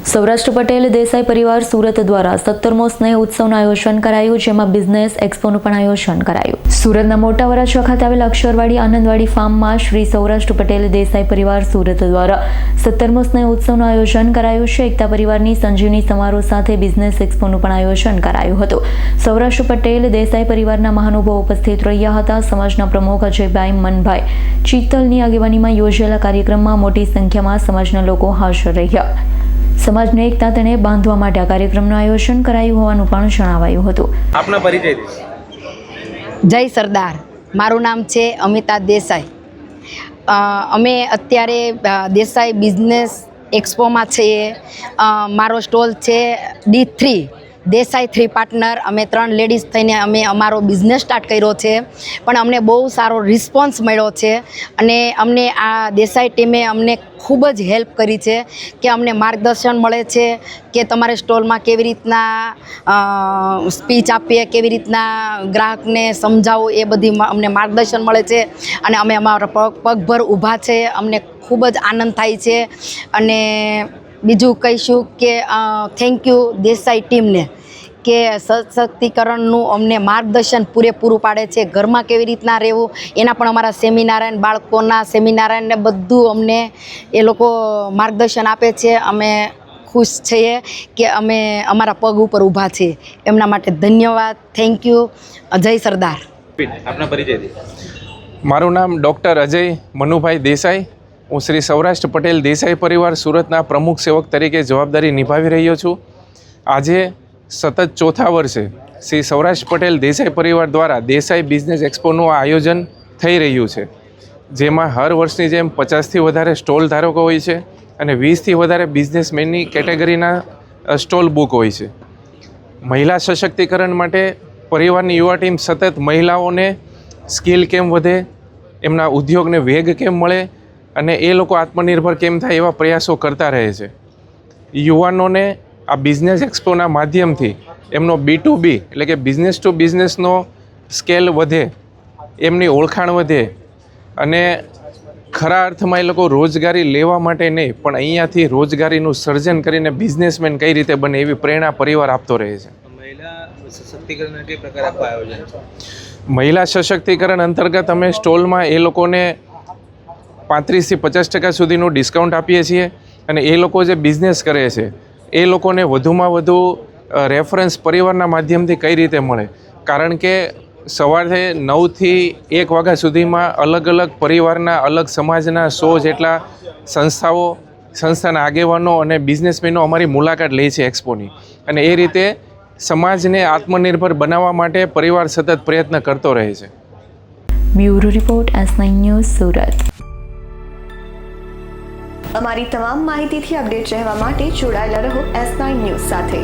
સૌરાષ્ટ્ર પટેલ દેસાઈ પરિવાર સુરત દ્વારા 17મો સ્નેહ ઉત્સવનું આયોજન કરાયું, જેમાં બિઝનેસ એક્સપોનું પણ આયોજન કરાયું। સુરતના મોટા વરાછા ખાતે આવેલ અક્ષરવાડી આનંદવાડી ફાર્મમાં શ્રી સૌરાષ્ટ્ર પટેલ દેસાઈ પરિવાર સુરત દ્વારા 17મો સ્નેહ ઉત્સવનું આયોજન કરાયું છે। એકતા પરિવારની સંજીવની સમારોહ સાથે બિઝનેસ એક્સપોનું પણ આયોજન કરાયું હતું। સૌરાષ્ટ્ર પટેલ દેસાઈ પરિવારના મહાનુભાવો ઉપસ્થિત રહ્યા હતા। સમાજના પ્રમુખ અજયભાઈ મનભાઈ ચિત્તલની આગેવાનીમાં યોજાયેલા કાર્યક્રમમાં મોટી સંખ્યામાં સમાજના લોકો હાજર રહ્યા। સમાજને એકતા તેને બાંધવા માટે આ કાર્યક્રમનું આયોજન કરાયું હોવાનું પણ જણાવાયું હતું। આપનો પરિચય દો। જય સરદાર, મારું નામ છે અમિતા દેસાઈ। અમે અત્યારે દેસાઈ બિઝનેસ એક્સપોમાં છીએ। મારો સ્ટોલ છે D3 દેસાઈ 3 પાર્ટનર। અમે 3 લેડીઝ થઈને અમે અમારો બિઝનેસ સ્ટાર્ટ કર્યો છે, પણ અમને બહુ સારો રિસ્પોન્સ મળ્યો છે અને અમને આ દેસાઈ ટીમે અમને ખૂબ જ હેલ્પ કરી છે કે અમને માર્ગદર્શન મળે છે કે તમારે સ્ટોલમાં કેવી રીતના સ્પીચ આપીએ, કેવી રીતના ગ્રાહકને સમજાવવું, એ બધી અમને માર્ગદર્શન મળે છે અને અમે અમારા પગભર ઊભા છે। અમને ખૂબ જ આનંદ થાય છે અને બીજું કહીશું કે થેન્ક યુ દેસાઈ ટીમને કે સશક્તિકરણનું અમને માર્ગદર્શન પૂરેપૂરું પાડે છે। ઘરમાં કેવી રીતના રહેવું એના પણ અમારા સેમિનાર અને બાળકોના સેમિનાર ને બધું અમને એ લોકો માર્ગદર્શન આપે છે। અમે ખુશ છીએ કે અમે અમારા પગ ઉપર ઊભા છીએ, એમના માટે ધન્યવાદ। Thank you. જય સરદાર। આપનો પરિચય દો। મારું નામ ડૉક્ટર અજય મનુભાઈ દેસાઈ। હું શ્રી સૌરાષ્ટ્ર પટેલ દેસાઈ પરિવાર સુરતના પ્રમુખ સેવક તરીકે જવાબદારી નિભાવી રહ્યો છું। આજે સતત ચોથા વર્ષે શ્રી સૌરાષ્ટ્ર પટેલ દેસાઈ પરિવાર દ્વારા દેસાઈ બિઝનેસ એક્સપોનું આયોજન થઈ રહ્યું છે, જેમાં હર વર્ષની જેમ 50થી વધારે સ્ટોલ ધારકો હોય છે અને 20થી વધારે બિઝનેસમેનની કેટેગરીના સ્ટોલ બુક હોય છે। મહિલા સશક્તિકરણ માટે પરિવારની યુવા ટીમ સતત મહિલાઓને સ્કિલ કેમ વધે, એમના ઉદ્યોગને વેગ કેમ મળે અને એ લોકો આત્મનિર્ભર કેમ થાય એવા પ્રયાસો કરતા રહે છે। યુવાનોને આ બિઝનેસ એક્સપોના માધ્યમથી એમનો B2B એટલે કે બિઝનેસ ટુ બિઝનેસનો સ્કેલ વધે, એમની ઓળખાણ વધે અને ખરા અર્થમાં એ લોકો રોજગારી લેવા માટે નહીં પણ અહીંયાથી રોજગારીનું સર્જન કરીને બિઝનેસમેન કઈ રીતે બને એવી પ્રેરણા પરિવાર આપતો રહે છે। મહિલા સશક્તિકરણ કઈ પ્રકાર આખું આયોજન છે? મહિલા સશક્તિકરણ અંતર્ગત અમે સ્ટોલમાં એ લોકોને 35થી 50% સુધીનું ડિસ્કાઉન્ટ આપીએ છીએ અને એ લોકો જે બિઝનેસ કરે છે એ લોકોને વધુમાં વધુ રેફરન્સ પરિવારના માધ્યમથી કઈ રીતે મળે, કારણ કે સવારે 9થી 1 વાગ્યા સુધીમાં અલગ અલગ પરિવારના, અલગ સમાજના 100 જેટલા સંસ્થાના આગેવાનો અને બિઝનેસમેનો અમારી મુલાકાત લે છે એક્સપોની અને એ રીતે સમાજને આત્મનિર્ભર બનાવવા માટે પરિવાર સતત પ્રયત્ન કરતો રહે છે। Bureau report S9 news Surat. અમારી તમામ માહિતીથી અપડેટ રહેવા માટે જોડાયેલા રહો S9 ન્યૂઝ સાથે।